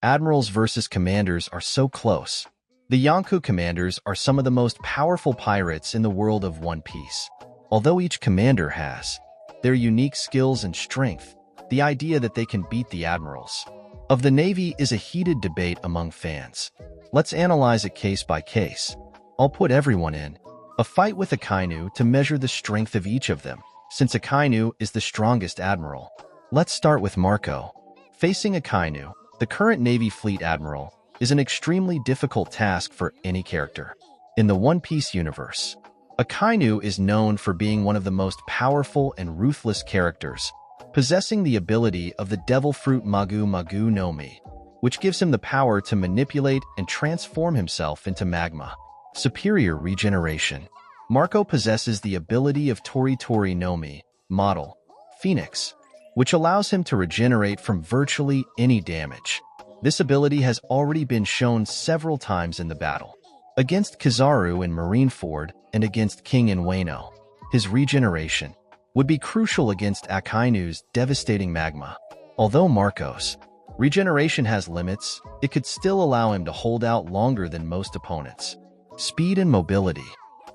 Admirals versus commanders are so close. The Yonko commanders are some of the most powerful pirates in the world of One Piece. Although each commander has their unique skills and strength, the idea that they can beat the admirals of the Navy is a heated debate among fans. Let's analyze it case by case. I'll put everyone in a fight with Akainu to measure the strength of each of them, since Akainu is the strongest admiral. Let's start with Marco. Facing Akainu, the current Navy Fleet Admiral, is an extremely difficult task for any character. In the One Piece universe, Akainu is known for being one of the most powerful and ruthless characters, possessing the ability of the Devil Fruit Magu Magu no Mi, which gives him the power to manipulate and transform himself into magma. Superior regeneration. Marco possesses the ability of Tori Tori no Mi, model, Phoenix, which allows him to regenerate from virtually any damage. This ability has already been shown several times in the battle, against Kizaru in Marineford and against King in Wano. His regeneration would be crucial against Akainu's devastating magma. Although Marco's regeneration has limits, it could still allow him to hold out longer than most opponents. Speed and mobility.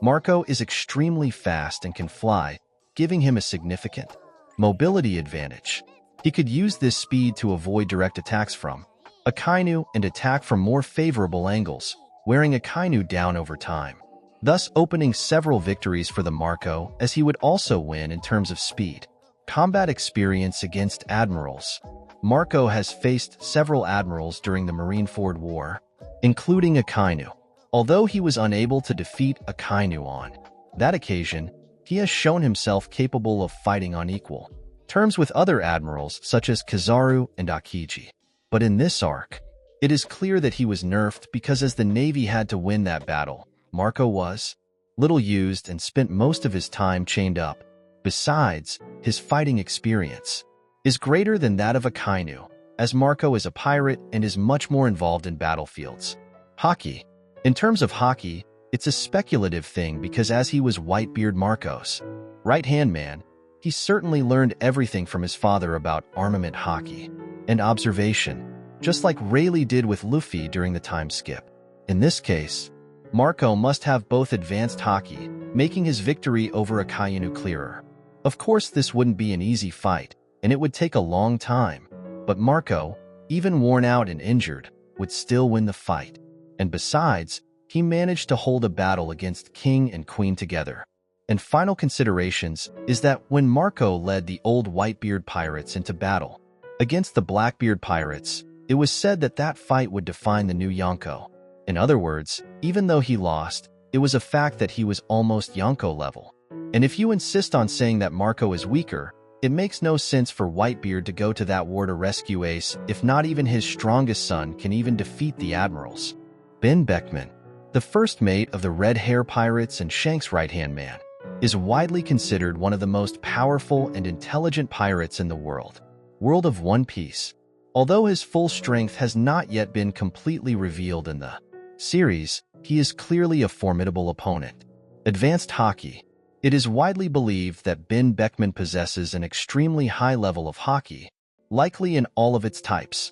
Marco is extremely fast and can fly, giving him a significant mobility advantage. He could use this speed to avoid direct attacks from Akainu and attack from more favorable angles, wearing Akainu down over time, thus opening several victories for the Marco, as he would also win in terms of speed. Combat experience against admirals. Marco has faced several admirals during the Marineford War, including Akainu. Although he was unable to defeat Akainu on that occasion, he has shown himself capable of fighting on equal terms with other admirals such as Kizaru and Akiji. But in this arc, it is clear that he was nerfed because as the Navy had to win that battle, Marco was little used and spent most of his time chained up. Besides, his fighting experience is greater than that of Akainu, as Marco is a pirate and is much more involved in battlefields. Hockey. In terms of hockey, it's a speculative thing because as he was Whitebeard Marco's right-hand man, he certainly learned everything from his father about armament hockey and observation, just like Rayleigh did with Luffy during the time skip. In this case, Marco must have both advanced hockey, making his victory over Akainu clearer. Of course, this wouldn't be an easy fight, and it would take a long time, but Marco, even worn out and injured, would still win the fight. And besides, he managed to hold a battle against King and Queen together. And final considerations is that when Marco led the old Whitebeard pirates into battle against the Blackbeard pirates, it was said that that fight would define the new Yonko. In other words, even though he lost, it was a fact that he was almost Yonko level. And if you insist on saying that Marco is weaker, it makes no sense for Whitebeard to go to that war to rescue Ace if not even his strongest son can even defeat the admirals. Ben Beckman, the first mate of the Red Hair Pirates and Shanks' right-hand man, is widely considered one of the most powerful and intelligent pirates in the world of One Piece. Although his full strength has not yet been completely revealed in the series, he is clearly a formidable opponent. Advanced hockey. It is widely believed that Ben Beckman possesses an extremely high level of hockey, likely in all of its types: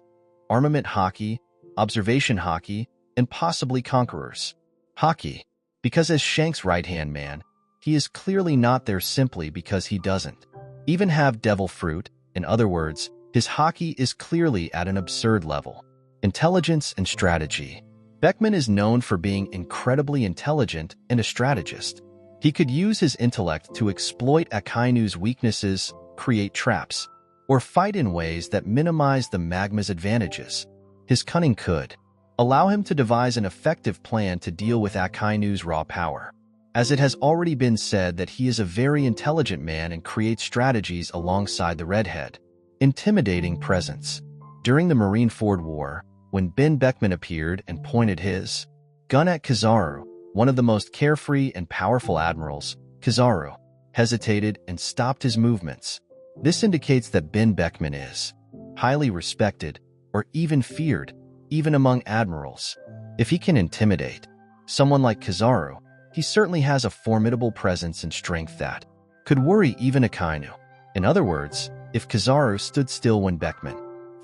armament hockey, observation hockey, and possibly Conqueror's hockey. Because as Shanks' right-hand man, he is clearly not there simply because he doesn't even have devil fruit. In other words, his hockey is clearly at an absurd level. Intelligence and strategy. Beckman is known for being incredibly intelligent and a strategist. He could use his intellect to exploit Akainu's weaknesses, create traps, or fight in ways that minimize the magma's advantages. His cunning could allow him to devise an effective plan to deal with Akainu's raw power, as it has already been said that he is a very intelligent man and creates strategies alongside the Redhead. Intimidating presence. During the Marineford War, when Ben Beckman appeared and pointed his gun at Kizaru, one of the most carefree and powerful admirals, Kizaru hesitated and stopped his movements. This indicates that Ben Beckman is highly respected or even feared, even among admirals. If he can intimidate someone like Kizaru, he certainly has a formidable presence and strength that could worry even Akainu. In other words, if Kizaru stood still when Beckman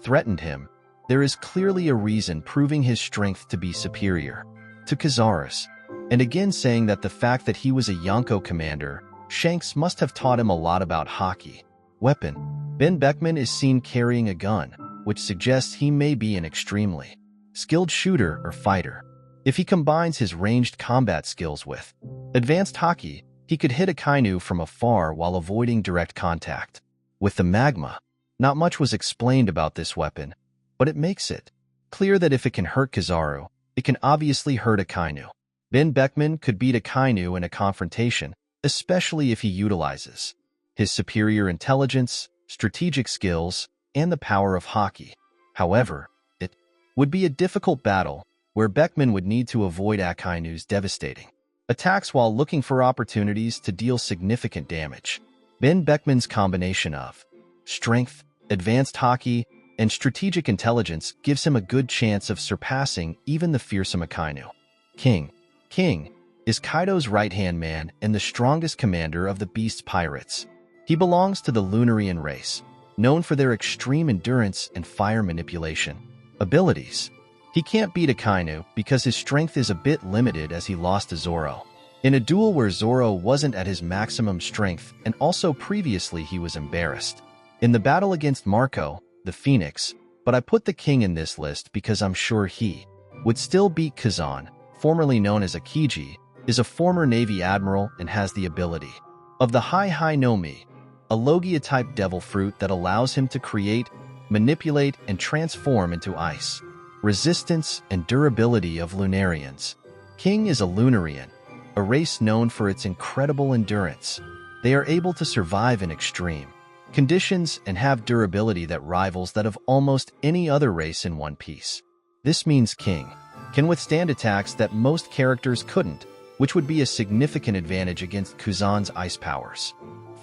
threatened him, there is clearly a reason proving his strength to be superior to Kizaru's, and again saying that the fact that he was a Yonko commander, Shanks must have taught him a lot about hockey. Weapon. Ben Beckman is seen carrying a gun, which suggests he may be an extremely skilled shooter or fighter. If he combines his ranged combat skills with advanced hockey, he could hit a Kainu from afar while avoiding direct contact. With the magma, not much was explained about this weapon, but it makes it clear that if it can hurt Kizaru, it can obviously hurt a Kainu. Ben Beckman could beat a Kainu in a confrontation, especially if he utilizes his superior intelligence, strategic skills, and the power of hockey. However, it would be a difficult battle where Beckman would need to avoid Akainu's devastating attacks while looking for opportunities to deal significant damage. Ben Beckman's combination of strength, advanced hockey, and strategic intelligence gives him a good chance of surpassing even the fearsome Akainu. King. King is Kaido's right-hand man and the strongest commander of the Beast's pirates. He belongs to the Lunarian race, known for their extreme endurance and fire manipulation abilities. He can't beat Akainu because his strength is a bit limited as he lost to Zoro in a duel where Zoro wasn't at his maximum strength, and also previously he was embarrassed in the battle against Marco, the Phoenix, but I put the King in this list because I'm sure he would still beat Kazan, formerly known as Akiji, is a former Navy admiral and has the ability of the Hai no Mi, a Logia-type devil fruit that allows him to create, manipulate, and transform into ice. Resistance and durability of Lunarians. King is a Lunarian, a race known for its incredible endurance. They are able to survive in extreme conditions and have durability that rivals that of almost any other race in One Piece. This means King can withstand attacks that most characters couldn't, which would be a significant advantage against Kuzan's ice powers.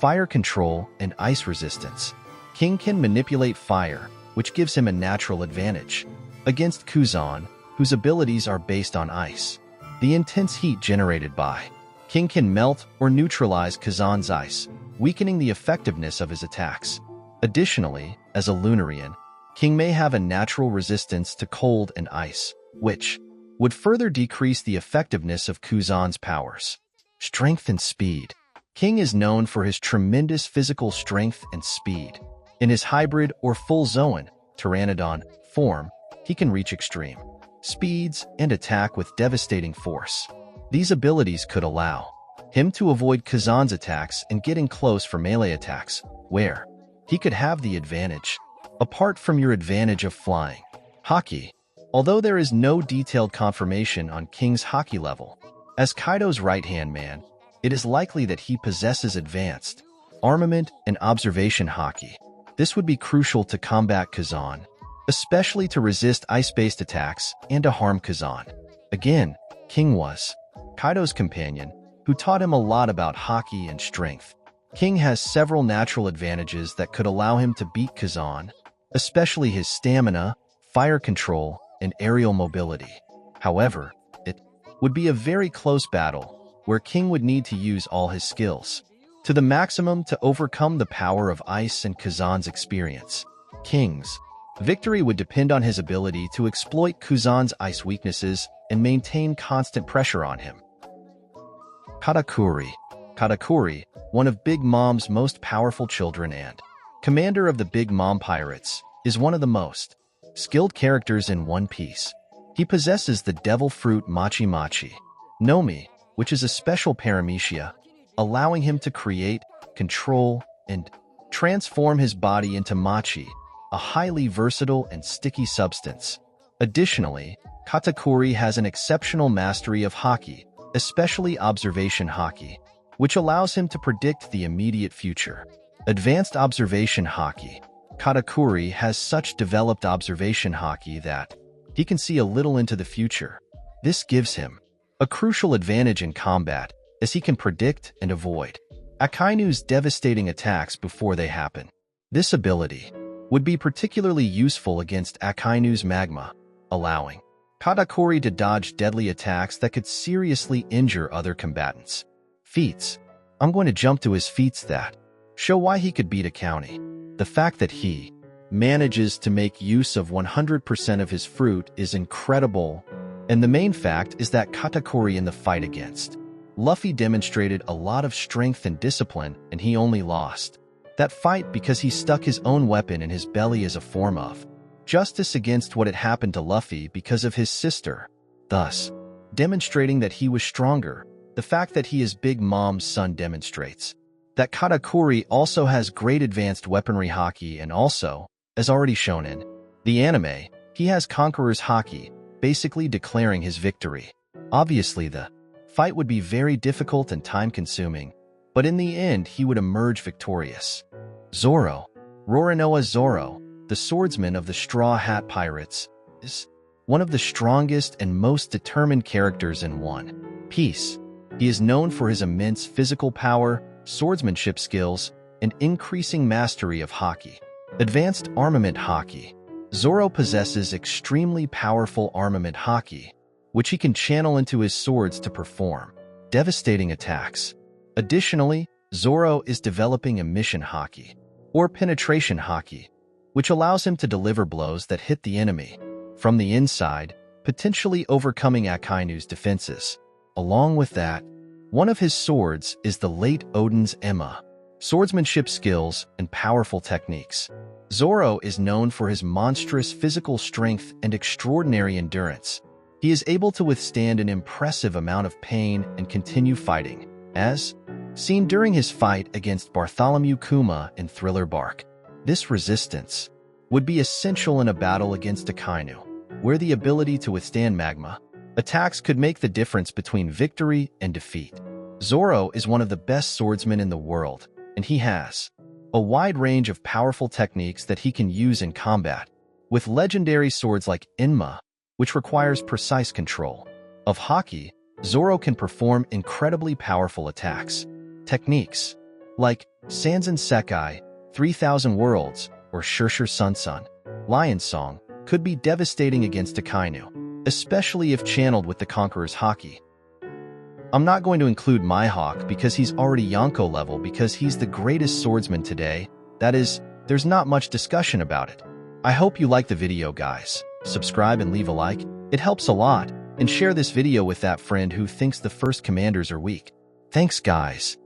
Fire control and ice resistance. King can manipulate fire, which gives him a natural advantage against Kuzan, whose abilities are based on ice. The intense heat generated by King can melt or neutralize Kazan's ice, weakening the effectiveness of his attacks. Additionally, as a Lunarian, King may have a natural resistance to cold and ice, which would further decrease the effectiveness of Kuzan's powers. Strength and speed. King is known for his tremendous physical strength and speed. In his hybrid or full Zoan, Pteranodon, form, he can reach extreme speeds and attack with devastating force. These abilities could allow him to avoid Kazan's attacks and getting close for melee attacks, where he could have the advantage. Apart from your advantage of flying. Hockey. Although there is no detailed confirmation on King's hockey level, as Kaido's right-hand man, it is likely that he possesses advanced armament and observation hockey. This would be crucial to combat Kazan, especially to resist ice-based attacks and to harm Kazan. Again, King was Kaido's companion, who taught him a lot about hockey and strength. King has several natural advantages that could allow him to beat Kazan, especially his stamina, fire control, and aerial mobility. However, it would be a very close battle, where King would need to use all his skills to the maximum to overcome the power of ice and Kazan's experience. King's victory would depend on his ability to exploit Kazan's ice weaknesses and maintain constant pressure on him. Katakuri. Katakuri, one of Big Mom's most powerful children and commander of the Big Mom Pirates, is one of the most skilled characters in One Piece. He possesses the devil fruit Machi Machi Nomi, which is a special paramecia, allowing him to create, control, and transform his body into Machi, a highly versatile and sticky substance. Additionally, Katakuri has an exceptional mastery of hockey, especially observation hockey, which allows him to predict the immediate future. Advanced observation hockey. Katakuri has such developed observation hockey that he can see a little into the future. This gives him a crucial advantage in combat, as he can predict and avoid Akainu's devastating attacks before they happen. This ability would be particularly useful against Akainu's magma, allowing Katakuri to dodge deadly attacks that could seriously injure other combatants. Feats. I'm going to jump to his feats that show why he could beat a county. The fact that he manages to make use of 100% of his fruit is incredible. And the main fact is that Katakuri in the fight against Luffy demonstrated a lot of strength and discipline, and he only lost that fight because he stuck his own weapon in his belly as a form of justice against what had happened to Luffy because of his sister, thus demonstrating that he was stronger. The fact that he is Big Mom's son demonstrates that Katakuri also has great advanced weaponry haki, and also, as already shown in the anime, he has Conqueror's haki, basically declaring his victory. Obviously, the fight would be very difficult and time-consuming, but in the end, he would emerge victorious. Zoro, Roronoa Zoro, the swordsman of the Straw Hat Pirates, is one of the strongest and most determined characters in One Piece. He is known for his immense physical power, swordsmanship skills, and increasing mastery of haki. Advanced armament haki. Zoro possesses extremely powerful armament haki, which he can channel into his swords to perform devastating attacks. Additionally, Zoro is developing a mission haki, or penetration haki, which allows him to deliver blows that hit the enemy from the inside, potentially overcoming Akainu's defenses. Along with that, one of his swords is the late Odin's Emma. Swordsmanship skills and powerful techniques. Zoro is known for his monstrous physical strength and extraordinary endurance. He is able to withstand an impressive amount of pain and continue fighting, as seen during his fight against Bartholomew Kuma in Thriller Bark. This resistance would be essential in a battle against Akainu, where the ability to withstand magma attacks could make the difference between victory and defeat. Zoro is one of the best swordsmen in the world, and he has a wide range of powerful techniques that he can use in combat, with legendary swords like Enma, which requires precise control of haki. Zoro can perform incredibly powerful attacks. Techniques like Sanzen Sekai, 3000 Worlds, or Shirshir Sunsun, Lion Song, could be devastating against Akainu, especially if channeled with the Conqueror's haki. I'm not going to include Mihawk because he's already Yonko level because he's the greatest swordsman today. That is, there's not much discussion about it. I hope you like the video, guys. Subscribe and leave a like. It helps a lot. And share this video with that friend who thinks the first commanders are weak. Thanks, guys.